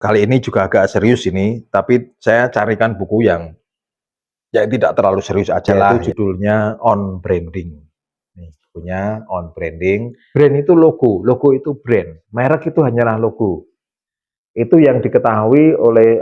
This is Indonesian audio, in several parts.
Kali ini juga agak serius ini, tapi saya carikan buku yang tidak terlalu serius aja lah. Itu judulnya On Branding. Nih, bukunya On Branding. Brand itu logo, logo itu brand. Merek itu hanyalah logo. Itu yang diketahui oleh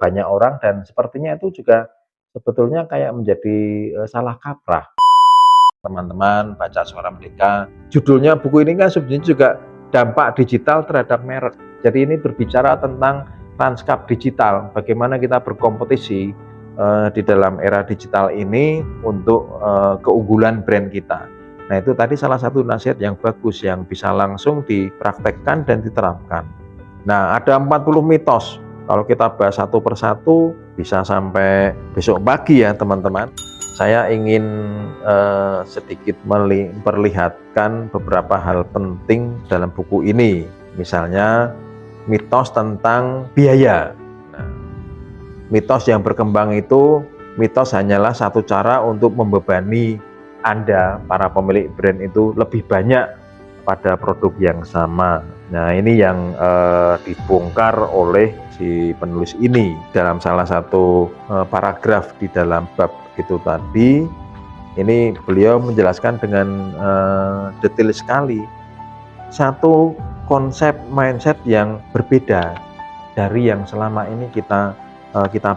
banyak orang dan sepertinya itu juga sebetulnya kayak menjadi salah kaprah. Teman-teman baca Suara Merdeka, judulnya buku ini kan sebenarnya juga dampak digital terhadap merek. Jadi ini berbicara tentang lanskap digital, bagaimana kita berkompetisi di dalam era digital ini untuk keunggulan brand kita. Nah itu tadi salah satu nasihat yang bagus yang bisa langsung dipraktekkan dan diterapkan. Nah ada 40 mitos, kalau kita bahas satu persatu bisa sampai besok pagi ya teman-teman. Saya ingin sedikit memperlihatkan beberapa hal penting dalam buku ini. Misalnya mitos tentang biaya. Nah, mitos yang berkembang itu, mitos hanyalah satu cara untuk membebani Anda, para pemilik brand itu lebih banyak pada produk yang sama. Nah ini yang dibongkar oleh si penulis ini dalam salah satu paragraf di dalam bab itu tadi. Ini beliau menjelaskan dengan detail sekali satu konsep mindset yang berbeda dari yang selama ini kita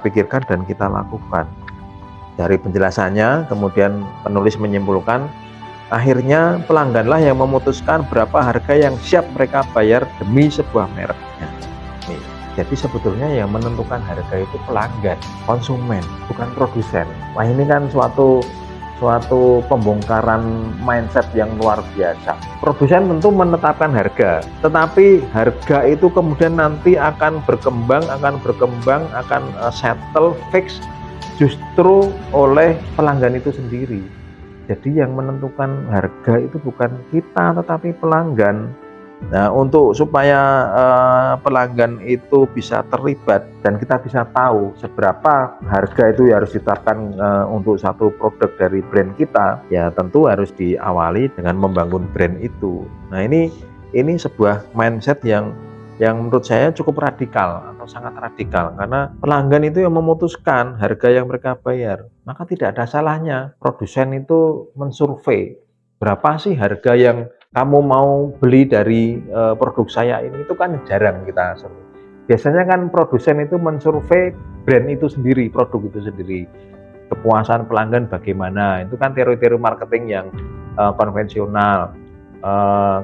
pikirkan dan kita lakukan. Dari penjelasannya kemudian penulis menyimpulkan, akhirnya pelangganlah yang memutuskan berapa harga yang siap mereka bayar demi sebuah merek. Nih, jadi sebetulnya yang menentukan harga itu pelanggan, konsumen, bukan produsen. Wah ini kan suatu pembongkaran mindset yang luar biasa. Produsen tentu menetapkan harga, tetapi harga itu kemudian nanti akan berkembang, akan settle, fix justru oleh pelanggan itu sendiri. Jadi yang menentukan harga itu bukan kita tetapi pelanggan. Nah untuk supaya pelanggan itu bisa terlibat dan kita bisa tahu seberapa harga itu harus ditetapkan untuk satu produk dari brand kita, ya tentu harus diawali dengan membangun brand itu. Nah ini sebuah mindset yang menurut saya cukup radikal atau sangat radikal, karena pelanggan itu yang memutuskan harga yang mereka bayar. Maka tidak ada salahnya produsen itu mensurvei berapa sih harga yang kamu mau beli dari produk saya ini. Itu kan jarang kita survei. Biasanya kan produsen itu mensurvei brand itu sendiri, produk itu sendiri. Kepuasan pelanggan bagaimana, itu kan teori-teori marketing yang konvensional.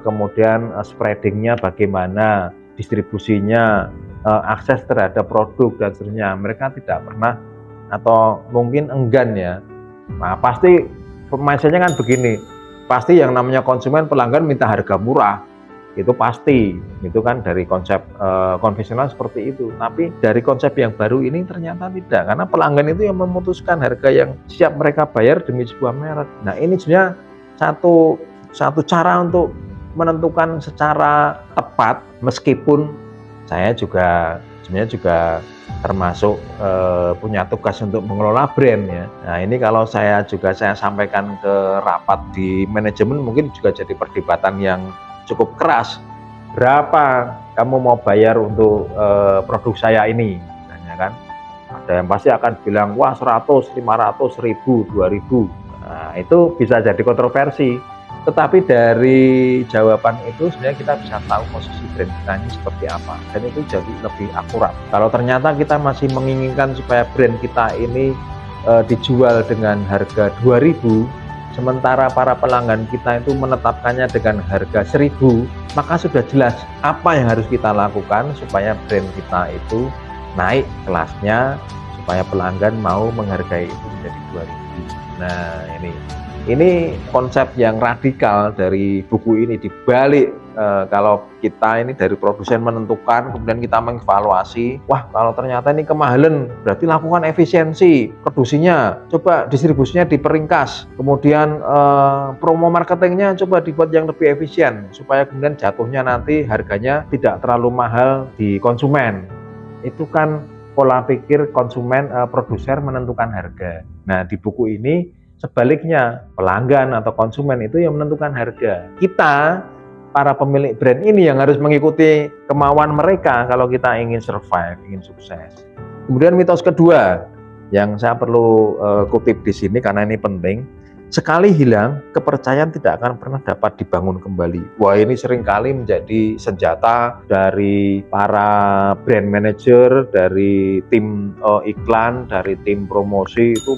Kemudian spreadingnya bagaimana, distribusinya, akses terhadap produk dan seterusnya. Mereka tidak pernah atau mungkin enggan ya. Nah pasti mindsetnya kan begini, pasti yang namanya konsumen pelanggan minta harga murah, itu pasti, itu kan dari konsep konvensional seperti itu. Tapi dari konsep yang baru ini ternyata tidak, karena pelanggan itu yang memutuskan harga yang siap mereka bayar demi sebuah merek. Nah ini sebenarnya satu cara untuk menentukan secara tepat, meskipun saya juga sebenarnya juga termasuk punya tugas untuk mengelola brand ya. Nah ini kalau saya sampaikan ke rapat di manajemen mungkin juga jadi perdebatan yang cukup keras. Berapa kamu mau bayar untuk produk saya ini, misalnya kan? Ada yang pasti akan bilang, wah 100, 500, 1000, 2000. Nah itu bisa jadi kontroversi. Tetapi dari jawaban itu sebenarnya kita bisa tahu posisi brand kita ini seperti apa, dan itu jadi lebih akurat. Kalau ternyata kita masih menginginkan supaya brand kita ini dijual dengan harga 2000, sementara para pelanggan kita itu menetapkannya dengan harga 1000, maka sudah jelas apa yang harus kita lakukan supaya brand kita itu naik kelasnya, supaya pelanggan mau menghargai itu menjadi 2000. Nah ini konsep yang radikal dari buku ini. Dibalik kalau kita ini dari produsen menentukan, kemudian kita mengevaluasi, wah kalau ternyata ini kemahalan, berarti lakukan efisiensi produksinya, coba distribusinya diperingkas, kemudian promo marketingnya coba dibuat yang lebih efisien, supaya kemudian jatuhnya nanti harganya tidak terlalu mahal di konsumen. Itu kan pola pikir konsumen, produser menentukan harga. Nah di buku ini sebaliknya, pelanggan atau konsumen itu yang menentukan harga. Kita para pemilik brand ini yang harus mengikuti kemauan mereka kalau kita ingin survive, ingin sukses. Kemudian mitos kedua yang saya perlu kutip di sini karena ini penting. Sekali hilang, kepercayaan tidak akan pernah dapat dibangun kembali. Wah, ini seringkali menjadi senjata dari para brand manager, dari tim iklan, dari tim promosi. Itu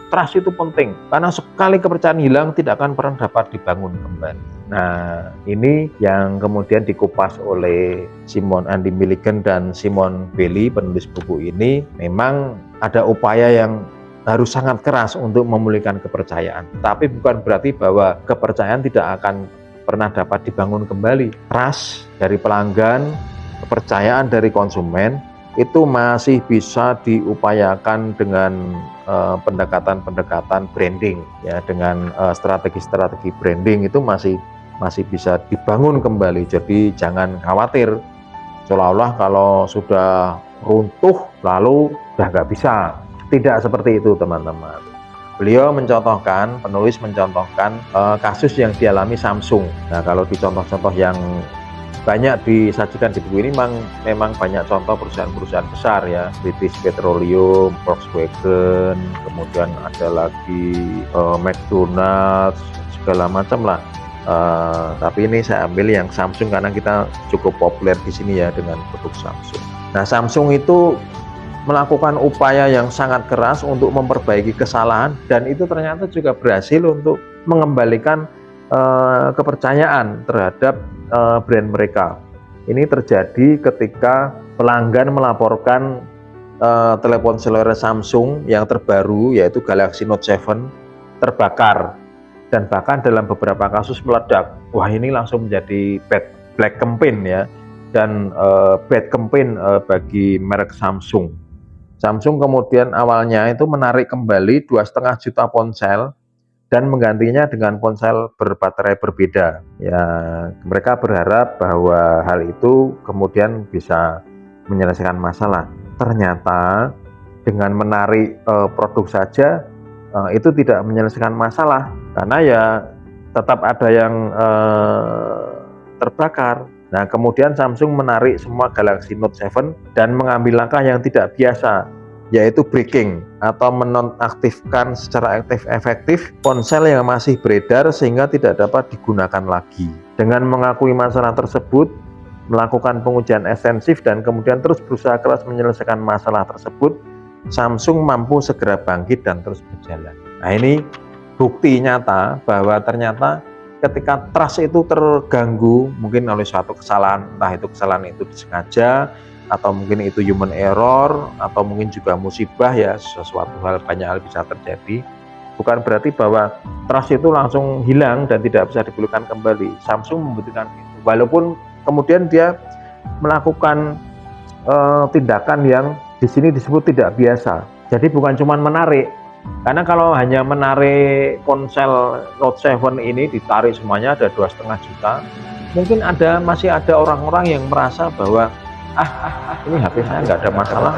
trust itu penting, karena sekali kepercayaan hilang tidak akan pernah dapat dibangun kembali. Nah, ini yang kemudian dikupas oleh Simon Andy Milligan dan Simon Bailey, penulis buku ini. Memang ada upaya yang harus sangat keras untuk memulihkan kepercayaan. Tapi bukan berarti bahwa kepercayaan tidak akan pernah dapat dibangun kembali. Trust dari pelanggan, kepercayaan dari konsumen itu masih bisa diupayakan dengan pendekatan-pendekatan branding, ya, dengan strategi-strategi branding itu masih bisa dibangun kembali. Jadi jangan khawatir seolah-olah kalau sudah runtuh lalu udah nggak bisa. Tidak seperti itu, teman-teman. Beliau mencontohkan, penulis mencontohkan kasus yang dialami Samsung. Nah, kalau di contoh-contoh yang banyak disajikan di buku ini memang banyak contoh perusahaan-perusahaan besar, ya, British Petroleum, Volkswagen, kemudian ada lagi McDonald's, segala macam lah. Tapi ini saya ambil yang Samsung karena kita cukup populer di sini ya dengan produk Samsung. Nah, Samsung itu melakukan upaya yang sangat keras untuk memperbaiki kesalahan, dan itu ternyata juga berhasil untuk mengembalikan kepercayaan terhadap brand mereka. Ini terjadi ketika pelanggan melaporkan telepon seluler Samsung yang terbaru, yaitu Galaxy Note 7, terbakar, dan bahkan dalam beberapa kasus meledak. Wah, ini langsung menjadi black campaign, ya, dan bad campaign bagi merek Samsung. Samsung kemudian awalnya itu menarik kembali 2,5 juta ponsel dan menggantinya dengan ponsel berbaterai berbeda. Ya, mereka berharap bahwa hal itu kemudian bisa menyelesaikan masalah. Ternyata dengan menarik produk saja itu tidak menyelesaikan masalah, karena ya tetap ada yang terbakar. Nah, kemudian Samsung menarik semua Galaxy Note 7 dan mengambil langkah yang tidak biasa, yaitu breaking atau menonaktifkan secara efektif ponsel yang masih beredar sehingga tidak dapat digunakan lagi. Dengan mengakui masalah tersebut, melakukan pengujian ekstensif dan kemudian terus berusaha keras menyelesaikan masalah tersebut, Samsung mampu segera bangkit dan terus berjalan. Nah, ini bukti nyata bahwa ternyata ketika trust itu terganggu mungkin oleh suatu kesalahan, entah itu kesalahan itu disengaja atau mungkin itu human error atau mungkin juga musibah, ya, sesuatu hal, banyak hal bisa terjadi. Bukan berarti bahwa trust itu langsung hilang dan tidak bisa dipulihkan kembali. Samsung membuktikan itu, walaupun kemudian dia melakukan tindakan yang di sini disebut tidak biasa. Jadi bukan cuma menarik. Karena kalau hanya menarik ponsel Note 7 ini, ditarik semuanya ada 2,5 juta, mungkin masih ada orang-orang yang merasa bahwa ini HP saya nggak ada masalah,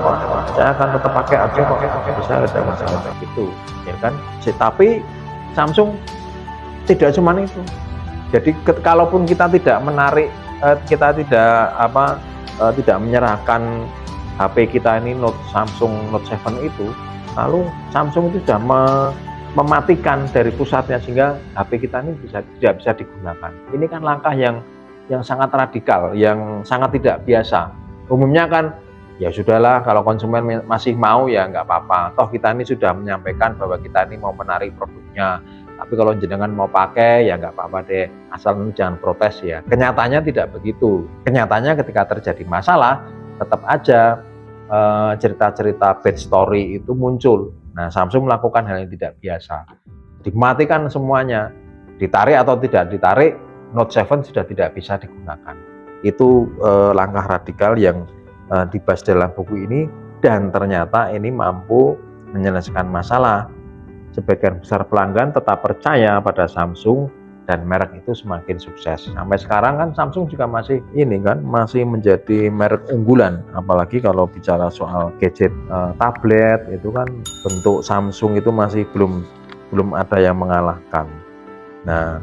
saya akan tetap pakai aja kok, bisa ada masalah gitu, ya kan. Tapi Samsung tidak cuma itu. Jadi kalaupun kita tidak menarik, kita tidak menyerahkan HP kita ini Samsung Note 7 itu, lalu Samsung itu sudah mematikan dari pusatnya sehingga HP kita ini tidak bisa digunakan. Ini kan langkah yang sangat radikal, yang sangat tidak biasa. Umumnya kan ya sudahlah, kalau konsumen masih mau ya nggak apa-apa, toh kita ini sudah menyampaikan bahwa kita ini mau menarik produknya, tapi kalau jenengan mau pakai ya nggak apa-apa deh, asal jangan protes, ya. Kenyataannya tidak begitu. Kenyataannya ketika terjadi masalah tetap aja cerita-cerita bad story itu muncul. Nah, Samsung melakukan hal yang tidak biasa, dimatikan semuanya, ditarik atau tidak ditarik, Note 7 sudah tidak bisa digunakan. Itu langkah radikal yang dibahas dalam buku ini, dan ternyata ini mampu menyelesaikan masalah. Sebagian besar pelanggan tetap percaya pada Samsung dan merek itu semakin sukses. Sampai sekarang kan Samsung juga masih menjadi merek unggulan, apalagi kalau bicara soal gadget, tablet itu kan bentuk Samsung itu masih belum ada yang mengalahkan. Nah,